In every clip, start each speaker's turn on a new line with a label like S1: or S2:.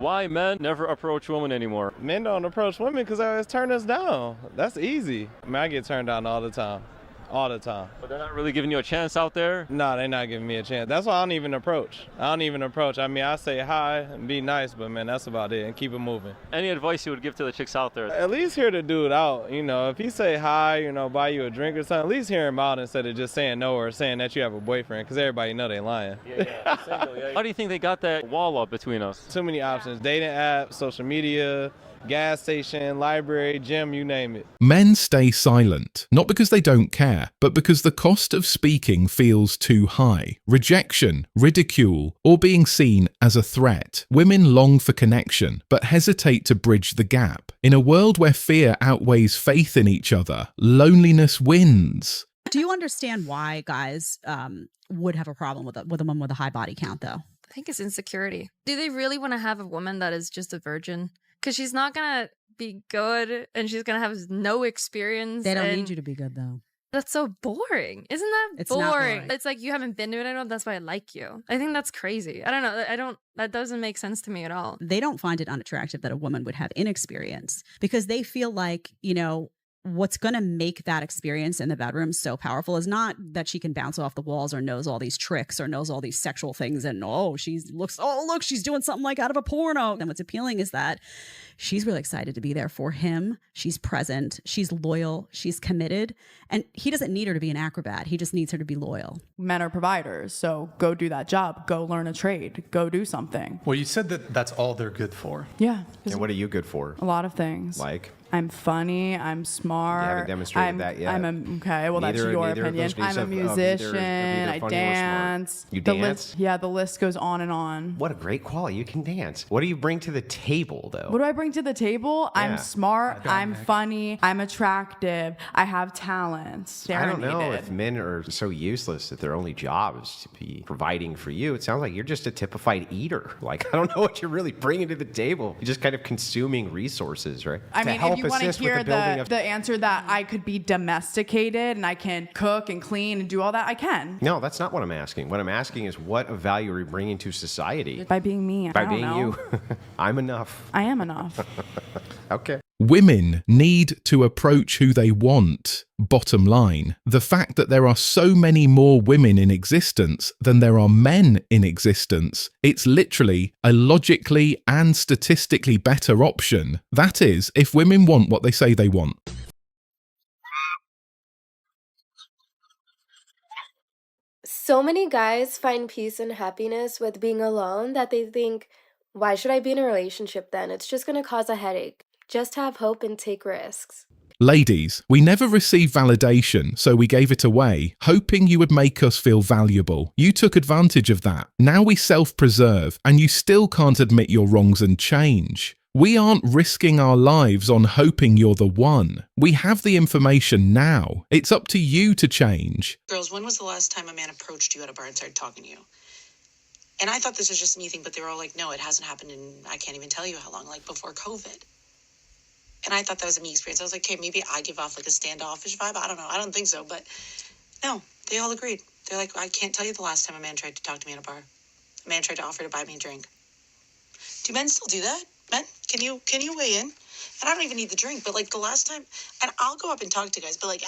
S1: Why men never approach women anymore?
S2: Men don't approach women because they always turn us down. That's easy. I mean, I get turned down all the time. All the time.
S1: But they're not really giving you a chance out there?
S2: No, they're not giving me a chance. That's why I don't even approach. I mean, I say hi and be nice, but man, that's about it, and keep it moving.
S1: Any advice you would give to the chicks out there?
S2: At least hear the dude out. You know, if he say hi, you know, buy you a drink or something, at least hear him out instead of just saying no or saying that you have a boyfriend, because everybody know they lying.
S1: Yeah. Single, yeah. How do you think they got that wall up between us?
S2: Too many options. Dating apps, social media, gas station, library, gym, you name it.
S3: Men stay silent, not because they don't care, but because the cost of speaking feels too high. Rejection, ridicule, or being seen as a threat. Women long for connection, but hesitate to bridge the gap. In a world where fear outweighs faith in each other, loneliness wins.
S4: Do you understand why guys would have a problem with a woman with a high body count, though?
S5: I think it's insecurity. Do they really want to have a woman that is just a virgin? Because she's not going to be good and she's going to have no experience.
S4: They don't need you to be good, though.
S5: That's so boring. Isn't that
S4: It's
S5: boring?
S4: not boring.
S5: It's like you haven't been to it at all. That's why I like you. I think that's crazy. I don't know. That doesn't make sense to me at all.
S4: They don't find it unattractive that a woman would have inexperience because they feel like, you know, what's going to make that experience in the bedroom so powerful is not that she can bounce off the walls or knows all these tricks or knows all these sexual things and look, she's doing something like out of a porno. And what's appealing is that she's really excited to be there for him. She's present. She's loyal. She's committed. And he doesn't need her to be an acrobat. He just needs her to be loyal.
S6: Men are providers, so go do that job. Go learn a trade. Go do something.
S7: Well, you said that that's all they're good for.
S6: Yeah.
S8: And what are you good for?
S6: A lot of things.
S8: Like?
S6: I'm funny. I'm smart.
S8: You haven't demonstrated that yet.
S6: Okay, well, that's your opinion. I'm a musician. I dance.
S8: You dance?
S6: The list goes on and on.
S8: What a great quality. You can dance. What do you bring to the table, though?
S6: What do I bring to the table?
S8: Yeah.
S6: I'm smart. I'm funny. I'm attractive. I have talents.
S8: I don't know if men are so useless that their only job is to be providing for you. It sounds like you're just a typified eater. Like, I don't know what you're really bringing to the table. You're just kind of consuming resources, right?
S6: I mean, if you want to hear the answer that I could be domesticated and I can cook and clean and do all that, I can.
S8: No, that's not what I'm asking. What I'm asking is what of value are you bringing to society?
S6: By being me.
S8: By being you. I'm enough.
S6: I am enough.
S8: Okay.
S3: Women need to approach who they want. Bottom line, the fact that there are so many more women in existence than there are men in existence, it's literally a logically and statistically better option. That is, if women want what they say they want.
S9: So many guys find peace and happiness with being alone that they think, why should I be in a relationship then? It's just going to cause a headache. Just have hope and take risks.
S3: Ladies, we never received validation, so we gave it away, hoping you would make us feel valuable. You took advantage of that. Now we self-preserve, and you still can't admit your wrongs and change. We aren't risking our lives on hoping you're the one. We have the information now. It's up to you to change.
S10: Girls, when was the last time a man approached you at a bar and started talking to you? And I thought this was just an thing, but they were all like, no, it hasn't happened in, I can't even tell you how long, like before COVID. And I thought that was a me experience. I was like, okay, maybe I give off like a standoffish vibe. I don't know. I don't think so. But no, they all agreed. They're like, I can't tell you the last time a man tried to talk to me at a bar. A man tried to offer to buy me a drink. Do men still do that? Men, can you weigh in? And I don't even need the drink, but like the last time, and I'll go up and talk to guys, but like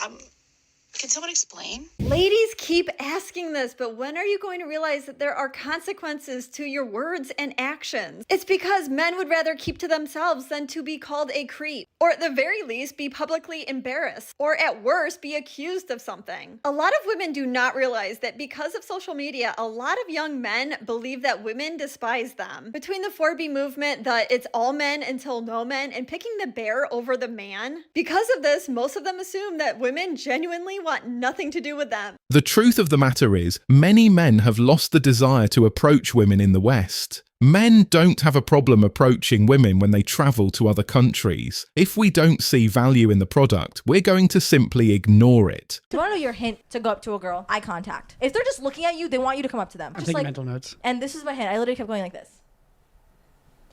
S10: can someone explain?
S11: Ladies keep asking this, but when are you going to realize that there are consequences to your words and actions? It's because men would rather keep to themselves than to be called a creep, or at the very least be publicly embarrassed, or at worst be accused of something. A lot of women do not realize that because of social media, a lot of young men believe that women despise them. Between the 4B movement, the it's all men until no men, and picking the bear over the man, because of this, most of them assume that women genuinely want nothing to do with them.
S3: The truth of the matter is, many men have lost the desire to approach women in the West. Men don't have a problem approaching women when they travel to other countries. If we don't see value in the product, we're going to simply ignore it.
S12: Do you want to know your hint to go up to a girl? Eye contact. If they're just looking at you, they want you to come up to them.
S13: I'm
S12: just
S13: taking
S12: like,
S13: mental notes.
S12: And this is my hint. I literally kept going like this.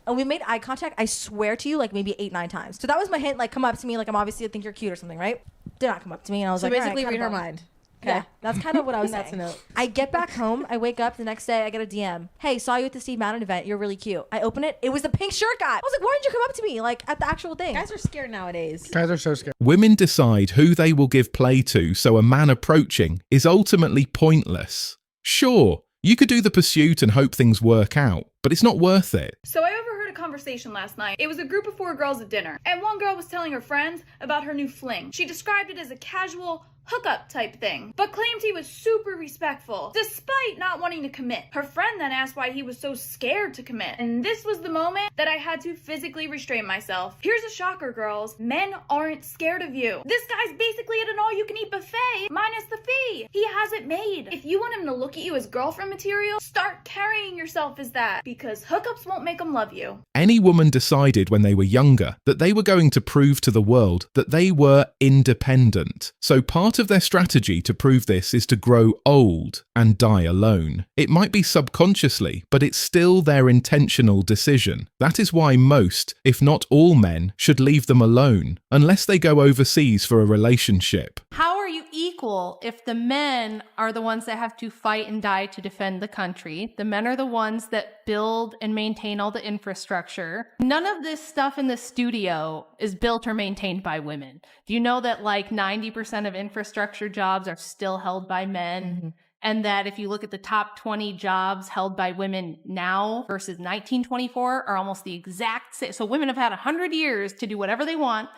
S12: And we made eye contact, I swear to you, like maybe 8-9 times. So that was my hint, like come up to me, like I'm obviously I think you're cute or something, right? Did not come up to me, and I was
S14: so
S12: like,
S14: basically
S12: all right,
S14: read her
S12: kinda
S14: mind.
S12: Okay,
S11: Yeah.
S12: that's kind of what I was
S13: That's
S12: saying.
S13: a note.
S12: I get back home, I wake up the next day, I get a DM. Hey, saw you at the Steve Madden event. You're really cute. I open it. It was the pink shirt guy. I was like, why didn't you come up to me like at the actual thing?
S13: Guys are scared nowadays.
S14: Guys are so scared.
S3: Women decide who they will give play to, so a man approaching is ultimately pointless. Sure, you could do the pursuit and hope things work out, but it's not worth it.
S15: So I overheard a conversation last night. It was a group of 4 girls at dinner, and one girl was telling her friends about her new fling. She described it as a casual hookup type thing, but claimed he was super respectful, despite not wanting to commit. Her friend then asked why he was so scared to commit, and this was the moment that I had to physically restrain myself. Here's a shocker, girls. Men aren't scared of you. This guy's basically at an all-you-can-eat buffet, minus the fee. He has it made. If you want him to look at you as girlfriend material, start carrying yourself as that, because hookups won't make him love you.
S3: Any woman decided when they were younger that they were going to prove to the world that they were independent. So part of their strategy to prove this is to grow old and die alone. It might be subconsciously, but it's still their intentional decision. That is why most, if not all men, should leave them alone, unless they go overseas for a relationship.
S16: How are you equal if the men are the ones that have to fight and die to defend the country? The men are the ones that build and maintain all the infrastructure. None of this stuff in the studio is built or maintained by women. Do you know that like 90% of infrastructure jobs are still held by men? Mm-hmm. And that if you look at the top 20 jobs held by women now versus 1924 are almost the exact same. So women have had 100 years to do whatever they want,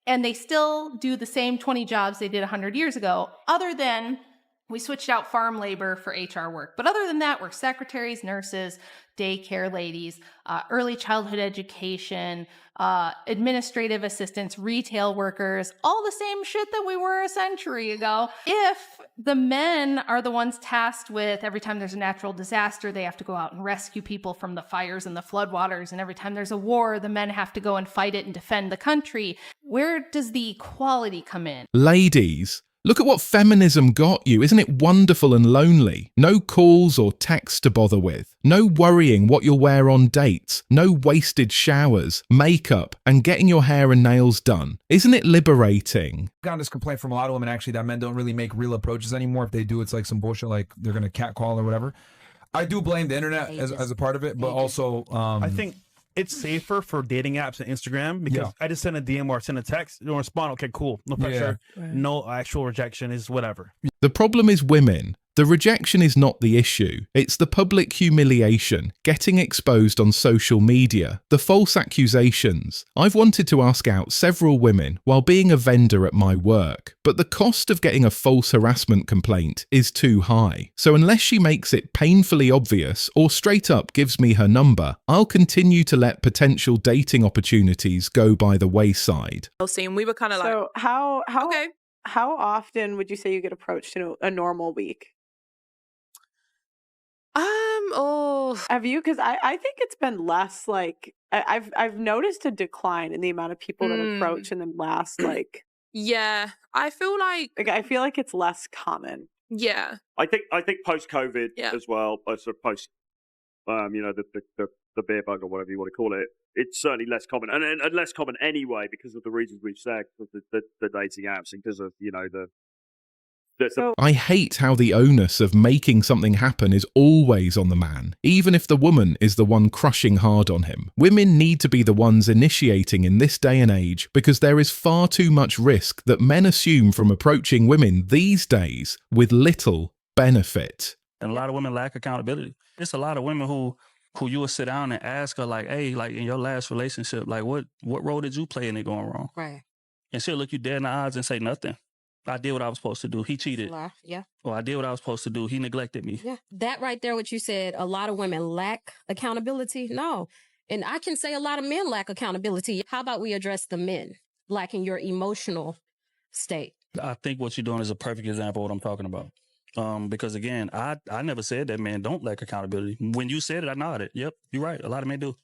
S16: and they still do the same 20 jobs they did 100 years ago, other than we switched out farm labor for HR work. But other than that, we're secretaries, nurses, daycare ladies, early childhood education, administrative assistants, retail workers, all the same shit that we were a century ago. If the men are the ones tasked with every time there's a natural disaster, they have to go out and rescue people from the fires and the floodwaters. And every time there's a war, the men have to go and fight it and defend the country. Where does the equality come in?
S3: Ladies, look at what feminism got you. Isn't it wonderful and lonely? No calls or texts to bother with. No worrying what you'll wear on dates. No wasted showers, makeup, and getting your hair and nails done. Isn't it liberating?
S14: I've gotten this complaint from a lot of women actually that men don't really make real approaches anymore. If they do, it's like some bullshit, like they're going to catcall or whatever. I do blame the internet as a part of it, but also...
S17: I think it's safer for dating apps and Instagram because I just send a DM or send a text, you don't respond, okay, cool, no pressure, no actual rejection, is whatever.
S3: The problem is women. The rejection is not the issue. It's the public humiliation, getting exposed on social media, the false accusations. I've wanted to ask out several women while being a vendor at my work, but the cost of getting a false harassment complaint is too high. So unless she makes it painfully obvious or straight up gives me her number, I'll continue to let potential dating opportunities go by the wayside.
S18: We were kind of like,
S19: so how often would you say you get approached in a normal week? Have you? Because I think it's been less. Like I've noticed a decline in the amount of people that approach in the last like.
S18: Yeah, I feel like
S19: it's less common.
S18: Yeah,
S20: I think post COVID as well, sort of post, the beer bug or whatever you want to call it. It's certainly less common, and less common anyway because of the reasons we've said, because of the dating apps and because of
S3: I hate how the onus of making something happen is always on the man, even if the woman is the one crushing hard on him. Women need to be the ones initiating in this day and age because there is far too much risk that men assume from approaching women these days with little benefit.
S17: And a lot of women lack accountability. There's a lot of women who you will sit down and ask her, like, hey, like in your last relationship, like what role did you play in it going wrong?
S13: Right.
S17: And she'll look you dead in the eyes and say nothing. I did what I was supposed to do. He cheated.
S13: Yeah.
S17: Or I did what I was supposed to do. He neglected me.
S13: Yeah. That right there, what you said, a lot of women lack accountability. No. And I can say a lot of men lack accountability. How about we address the men lacking your emotional state?
S17: I think what you're doing is a perfect example of what I'm talking about. Because again, I never said that men don't lack accountability. When you said it, I nodded. Yep, you're right. A lot of men do.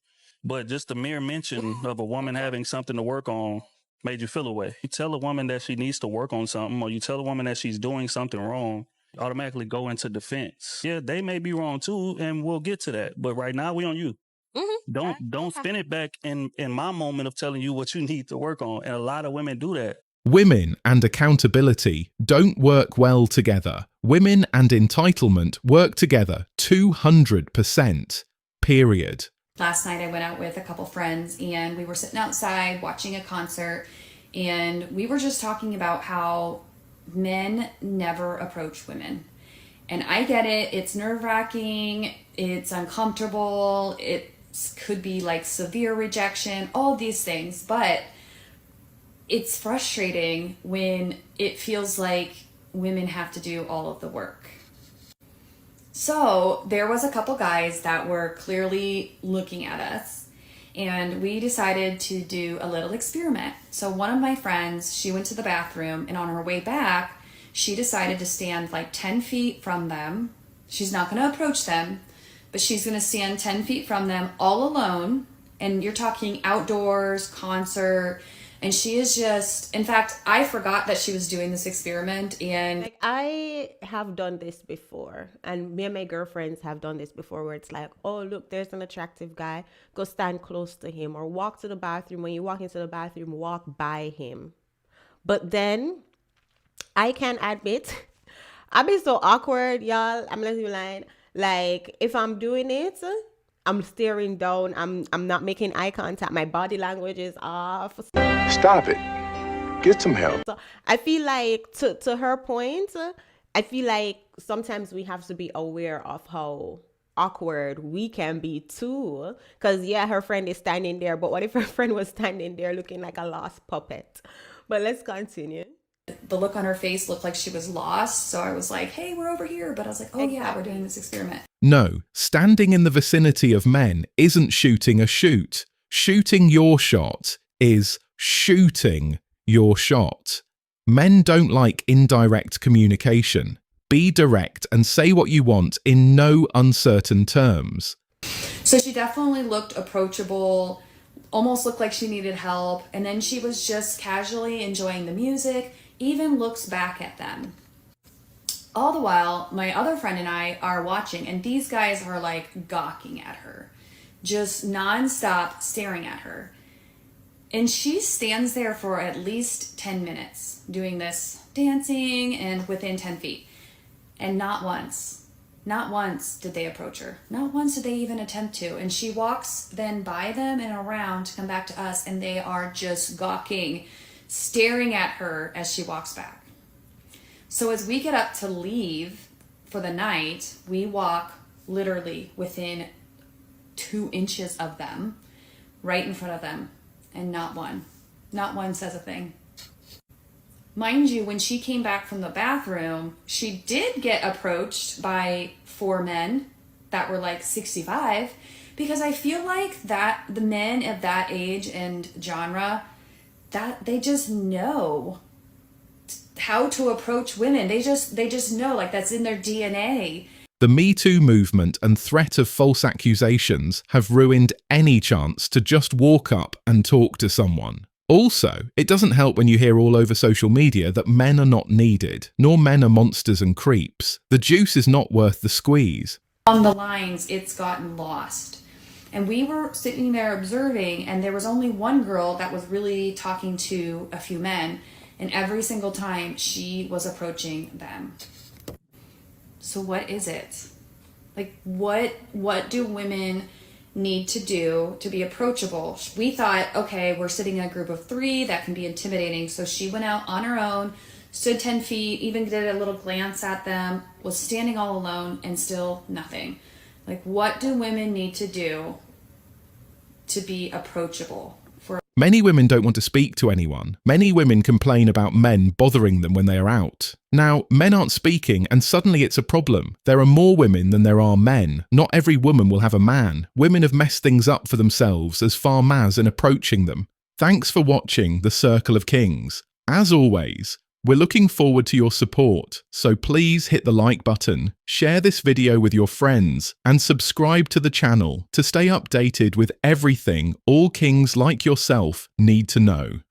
S17: But just the mere mention of a woman having something to work on made you feel away. You tell a woman that she needs to work on something, or you tell a woman that she's doing something wrong, automatically go into defense. Yeah, they may be wrong too, and we'll get to that. But right now, we on you. Don't spin it back in my moment of telling you what you need to work on. And a lot of women do that.
S3: Women and accountability don't work well together. Women and entitlement work together 200%. Period.
S21: Last night I went out with a couple friends and we were sitting outside watching a concert, and we were just talking about how men never approach women. And I get it, it's nerve-wracking, it's uncomfortable, it could be like severe rejection, all these things, but it's frustrating when it feels like women have to do all of the work. So there was a couple guys that were clearly looking at us, and we decided to do a little experiment. So one of my friends, she went to the bathroom, and on her way back, she decided to stand like 10 feet from them. She's not going to approach them, but she's going to stand 10 feet from them all alone. And you're talking outdoors, concert. And she is just, in fact, I forgot that she was doing this experiment. And
S22: like, I have done this before, and me and my girlfriends have done this before, where it's like, oh, look, there's an attractive guy, go stand close to him, or walk to the bathroom. When you walk into the bathroom, walk by him. But then I can admit, I've been so awkward, y'all. I'm letting you lie. Like, if I'm doing it, I'm staring down. I'm not making eye contact. My body language is off.
S23: Stop it. Get some help.
S22: So I feel like, to her point, I feel like sometimes we have to be aware of how awkward we can be too. Because, yeah, her friend is standing there, but what if her friend was standing there looking like a lost puppet? But let's continue.
S21: The look on her face looked like she was lost. So I was like, hey, we're over here. But I was like, oh, yeah, we're doing this experiment.
S3: No, standing in the vicinity of men isn't shooting a shoot. Shooting your shot is shooting your shot. Men don't like indirect communication. Be direct and say what you want in no uncertain terms.
S21: So she definitely looked approachable, almost looked like she needed help. And then she was just casually enjoying the music, even looks back at them. All the while, my other friend and I are watching, and these guys are like gawking at her, just nonstop staring at her. And she stands there for at least 10 minutes doing this, dancing and within 10 feet. And not once did they approach her. Not once did they even attempt to. And she walks then by them and around to come back to us, and they are just gawking, staring at her as she walks back. So as we get up to leave for the night, we walk literally within 2 inches of them, right in front of them, and not one says a thing. Mind you, when she came back from the bathroom, she did get approached by 4 men that were like 65, because I feel like that the men of that age and genre, that they just know how to approach women. They just know, like, that's in their DNA.
S3: The Me Too movement and threat of false accusations have ruined any chance to just walk up and talk to someone. Also, it doesn't help when you hear all over social media that men are not needed, nor men are monsters and creeps. The juice is not worth the squeeze.
S21: On the lines, it's gotten lost. And we were sitting there observing, and there was only one girl that was really talking to a few men, and every single time she was approaching them. So what is it? Like, what do women need to do to be approachable? We thought, okay, we're sitting in a group of 3, that can be intimidating. So she went out on her own, stood 10 feet, even did a little glance at them, was standing all alone, and still nothing. Like, what do women need to do to be approachable?
S3: Many women don't want to speak to anyone. Many women complain about men bothering them when they are out. Now, men aren't speaking, and suddenly it's a problem. There are more women than there are men. Not every woman will have a man. Women have messed things up for themselves as far as in approaching them. Thanks for watching The Circle of Kings. As always, we're looking forward to your support, so please hit the like button, share this video with your friends, and subscribe to the channel to stay updated with everything all kings like yourself need to know.